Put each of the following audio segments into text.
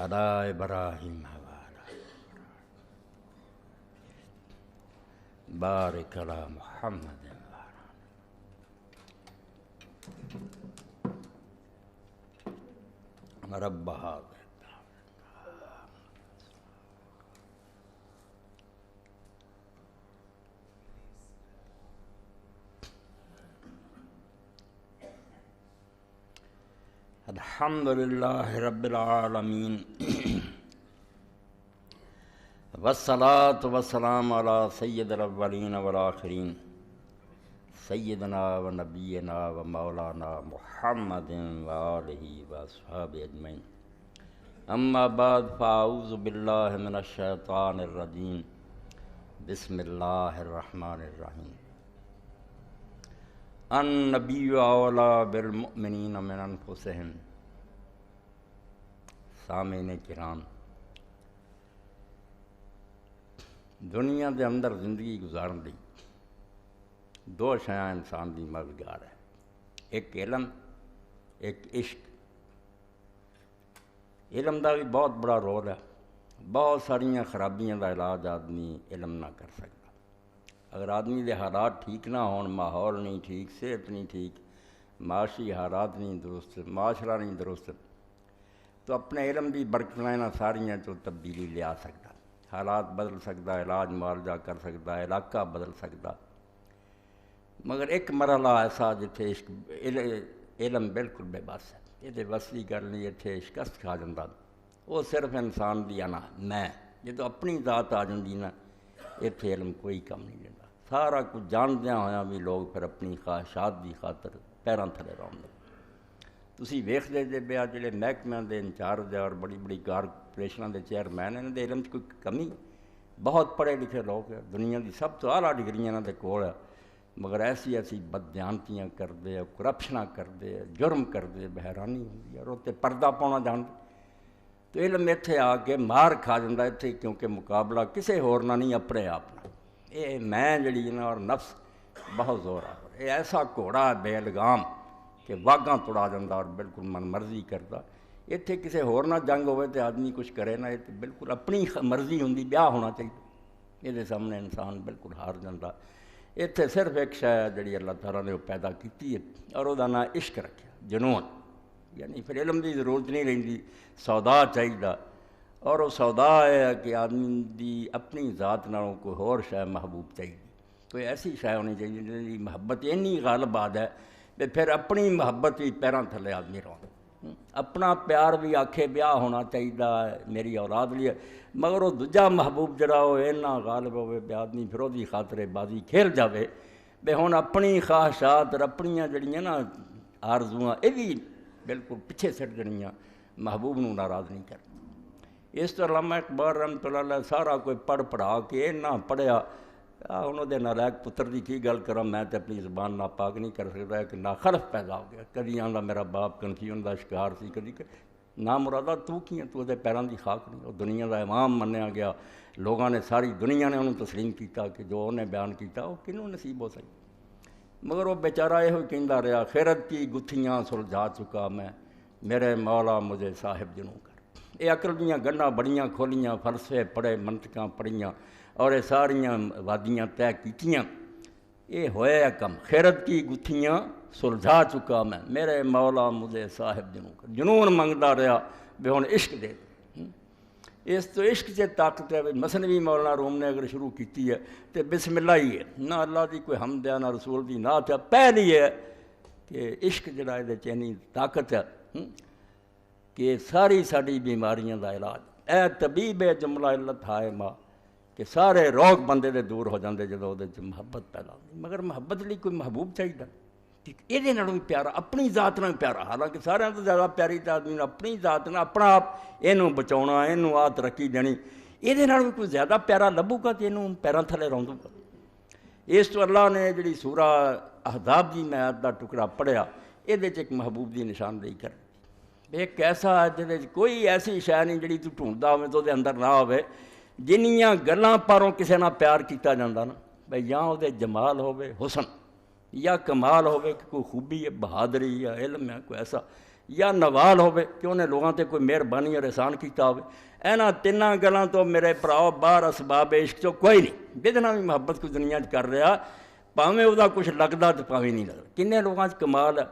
علی ابراہیم وعلی بارک علی محمد رب هذا الحمد للہ رب العالمین والصلاة والسلام علی سید الاولین والآخرین سیدنا و نبینا و مولانا محمد و آلہ و اصحابہ اجمعین اما بعد فاعوذ باللہ من الشیطان الرجیم بسم اللہ الرحمن الرحیم النبی اولیٰ بالمؤمنین من انفسہم۔ سامعین کرام، دنیا دے اندر زندگی گزارن دی دو شیاں انسان دی مددگار ہے، ایک علم، ایک عشق۔ علم دا بھی بہت بڑا رول ہے، بہت ساریاں خرابیاں دا علاج آدمی علم نہ کر سکتا۔ اگر آدمی دے حالات ٹھیک نہ ہون، ماحول نہیں ٹھیک، صحت نہیں ٹھیک، معاشی حالات نہیں درست، معاشرہ نہیں درست، تو اپنے علم دی برکتیں ساریاں تو تبدیلی لے آ سکتا، حالات بدل سکتا، علاج معالجہ کر سکتا، علاقہ بدل سکتا۔ مگر ایک مرحلہ ایسا جتھے عشق علم بالکل بے بس ہے، یہ وسیع کر لی اتنے شکست کھا جاتا، وہ صرف انسان دی انا میں جدو اپنی ذات آ جاتی نا، اتنے علم کوئی کم نہیں دیتا۔ سارا کچھ جاندیاں ہویا بھی لوگ پھر اپنی خواہشات دی خاطر پیراں تھلے رہندے۔ تسی ویکھدے جے بیا جڑے محکمیاں دے انچارج اور بڑی بڑی کارپوریشناں دے چیئرمین انہاں دے علم چ کوئی کمی؟ بہت پڑھے لکھے لوگ ہیں، دنیا دی سب تو اعلیٰ ڈگریاں انہاں دے کول ہے، مگر ایسی ایسی بددیانتیاں کردے، کرپشناں کردے، جرم کردے، بحیرانی ہوندی ہے، اور اتنے پردہ پاؤنا جاندے۔ تو علم اتنے آ کے مار کھا جاندہ اتنے، کیونکہ مقابلہ کسے ہور نہ نہیں اپنے آپ نہ۔ یہ میں جڑی نا اور نفس بہت زور آ رہا ہے، یہ ایسا گھوڑا بے لگام کہ واگاں توڑا جاندہ اور بالکل من مرضی کرتا۔ اتنے کسے ہور نہ جنگ ہوئے تو آدمی کچھ کرے نہ، یہ بالکل اپنی مرضی ہوندی، بیاہ ہونا چاہیے، یہ سامنے انسان بالکل ہار جاندہ۔ اتنے صرف ایک شے جڑی اللہ تعالیٰ نے وہ پیدا کیتی ہے اور وہ نام عشق رکھا، جنون، یعنی پھر علم دی ضرورت نہیں رہندی، سودا چاہیے، اور وہ سودا ہے کہ آدمی دی اپنی ذات نالوں کوئی ہور شے محبوب چاہیے، کوئی ایسی شے ہونی چاہیے جی محبت اینی غالب آ جائے کہ پھر اپنی محبت بھی پیراں تھلے آدمی رہن، اپنا پیار بھی آکھے بیاہ ہونا چاہیے میری اولاد لیے، مگر وہ دوجا محبوب جڑا وہ اینا غالب ہوئے بے آدمی پھر وہی خاطر بازی کھیل جاوے بے ہن اپنی خواہشات اور اپنیاں جڑیاں نا آرزواں یہ بھی بالکل پیچھے سٹ جڑیاں، محبوب نو ناراض نہیں کرتا۔ اس تو علامہ اقبال رحمۃ اللہ علیہ سارا کوئی پڑھ پڑھا کے نہ پڑھیا، انہوں دے نالائق پتر دی کی گل کراں، میں تے اپنی زبان ناپاک نہیں کر سکتا کہ ناخلف پیدا ہو گیا۔ کدی آندا میرا باپ کنفیوژن دا شکار سی، کدی نا مرادہ تو کی ہے، تو دے پیراں دی خاک نہیں، وہ دنیا دا امام منیا گیا، لوگاں نے ساری دنیا نے انہوں تسلیم کیتا کہ جو انہیں بیان کیتا وہ کنوں نصیب ہو سکتا۔ مگر وہ بیچارہ یہ کہندا رہا، خیرت کی گتھیاں سلجھا چکا میں، میرے مولا مجھے صاحب جنوں کر۔ یہ عقل دیاں گنڈاں بڑیاں کھولیاں، فلسفے پڑھے، منطقاں پڑھیاں اور یہ ساریاں وادیاں طے کیتیاں، یہ ہویا کم، خیرت کی گتھیاں سلجھا چکا میں، میرے مولا مجھے صاحب جنوں کر۔ جنون منگدا رہا بے ہن عشق دے۔ اس تو عشق سے طاقت ہے۔ مثنوی مولانا روم نے اگر شروع کیتی ہے تو بسم اللہ ہی ہے، نہ اللہ دی کوئی حمد ہے نہ رسول دی نعت ہے، پہلی ہے کہ عشق جڑا ہے چینی طاقت ہے کہ ساری ساری بیماریاں دا علاج، اے طبیب جملہ علت ہائے ماں، کہ سارے روگ بندے دے دور ہو جاندے جدوں دے محبت پیدا ہوندی۔ مگر محبت لیے کوئی محبوب چاہیے، یہ نالوں بھی پیارا، اپنی ذات نال پیارا، حالانکہ سارے تو زیادہ پیاری تو آدمی اپنی ذات نال اپنا آپ اینوں بچاؤنا، اینوں آت رکھی دینی، یہ نالوں بھی کوئی زیادہ پیارا لبو گا تو اینوں پیراں تھلے رہندو گا۔ اس تو اللہ نے جڑی سورہ احزاب دی میں آیت دا ٹکڑا پڑھیا، یہ ایک محبوب دی نشاندہی کر ایک ایسا جہدے کوئی ایسی شے نہیں جڑی تو ڈھونڈدا ہوے تو دے اندر نہ ہوے، جنیاں گلاں پاروں کسے نال پیار کیتا جاندا نا بھئی، یا او دے جمال ہوے، حسن، یا کمال ہوے کہ کوئی خوبی ہے، بہادری یا علم ہے کوئی ایسا، یا نوال ہوے کہ انہیں لوگوں تے کوئی مہربانی اور احسان کیتا ہوے. انہاں تیناں گلاں تو میرے بھراؤ باہر اسباب عشق چوں کوئی نہیں. جہدے بھی محبت کوئی دنیا کر رہا پاویں وہ کچھ لگتا تو پاویں نہیں لگتا. کنے لوگوں کمال ہے.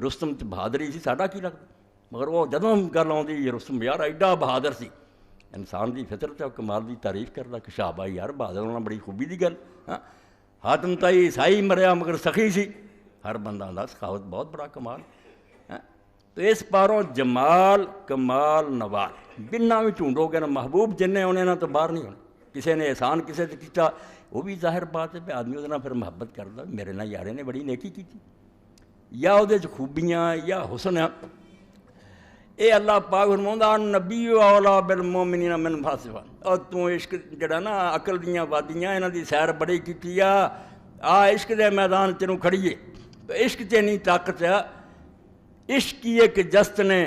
رستم بہادری سی ساڈا کی لگتا, مگر وہ جدوں گل آتی رستم یار ایڈا بہادر سی. انسان دی فطرت ہے کمال دی تعریف کردا کہ شاباش یار بہادر ہونا بڑی خوبی دی گل. ہاں حاتم تائی عیسائی مریا مگر سخی سی. ہر بندہ آندا سخاوت بہت بڑا کمال. تو اس پاروں جمال کمال نوال بنا بھی ڈھونڈو گے نا محبوب جن ہونے نہ تو باہر نہیں ہونے. کسی نے احسان کسی سے کیتا وہ بھی ظاہر بات ہے پہ آدمی وہ پھر محبت کرتا میرے نال یارے نے بڑی نیکی کی یا وہ خوبیاں یا حسن ہے. اے اللہ پاک فرماؤندا نبی اولا بالمومنین من انفسہم. اور تو عشق جڑا نا عقل دیاں وادیاں انہاں دی سیر بڑی کیتی آ عشق دے میدان تینوں کھڑیے. تو عشق تے نہیں طاقت ہے. عشق کی ایک جست نے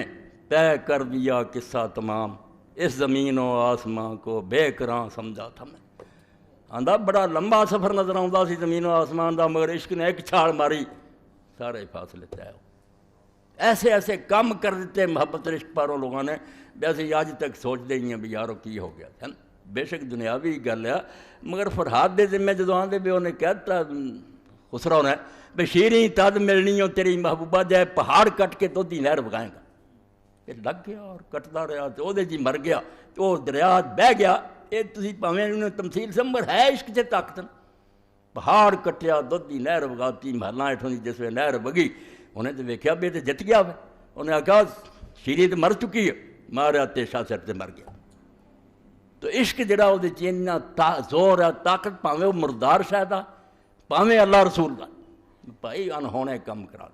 طے کر دیا قصہ تمام, اس زمین و آسمان کو بے کراں سمجھا تھا میں. آندا بڑا لمبا سفر نظر آਉਂਦਾ سی زمین و آسمان دا, مگر عشق نے ایک چھال ماری سارے فاصلے طے ہو. ایسے ایسے کام کر دیتے محبت عشق پاروں لوگوں نے ویسے آج تک سوچتے ہی ہیں بھی یارو کی ہو گیا ہے نا. بے شک دنیاوی گل ہے مگر فرحاد دے ذمے جدوں آندے بھی انہیں کہتا خسرو نے بھی شیریں تد ملنی ہو تیری محبوبہ جائے پہاڑ کٹ کے تو دی نہر بگائیں گا. یہ لگ گیا اور کٹدا رہا تو وہ جی مر گیا تو وہ دریا بہ گیا. یہ تسی پاویں انہیں تمثیل سمجھ ہے عشق سے طاقت. پہاڑ کٹیا دودھ دی نہر وگاتی محلاں ہیٹھوں دی جس ویلے نہر وگی انہیں تو ویکھیا بھی تے جت گیا. انہیں آخیا شیریں تو مر چکی ہے, ماریا تیشا سر تے مر گیا. تو عشق جڑا وہ اتنا زور ہے طاقت پاویں وہ مردار شاید پاویں اللہ رسول کا بھائی انہونے کم کرا.